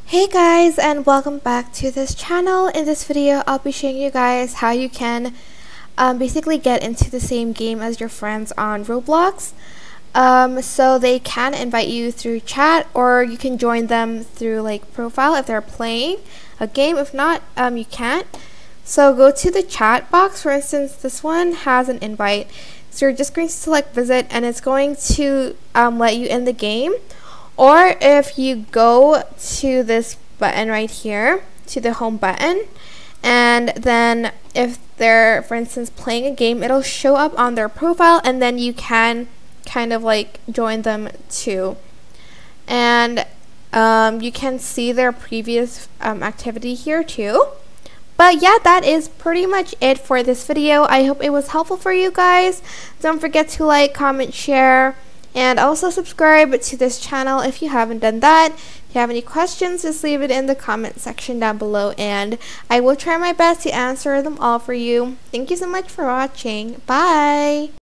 Hey guys, and welcome back to this channel. In this video I'll be showing you guys how you can basically get into the same game as your friends on Roblox. So they can invite you through chat, or you can join them through like profile if they're playing a game. If not, you can't. So go to the chat box. For instance, this one has an invite, so you're just going to select visit and it's going to let you in the game. Or if you go to this button right here, to the home button, and then if they're, for instance, playing a game, it'll show up on their profile, and then you can kind of like join them too. And you can see their previous activity here too. But yeah, that is pretty much it for this video. I hope it was helpful for you guys. Don't forget to like, comment, share, and also subscribe to this channel if you haven't done that. If you have any questions, just leave it in the comment section down below, and I will try my best to answer them all for you. Thank you so much for watching. Bye!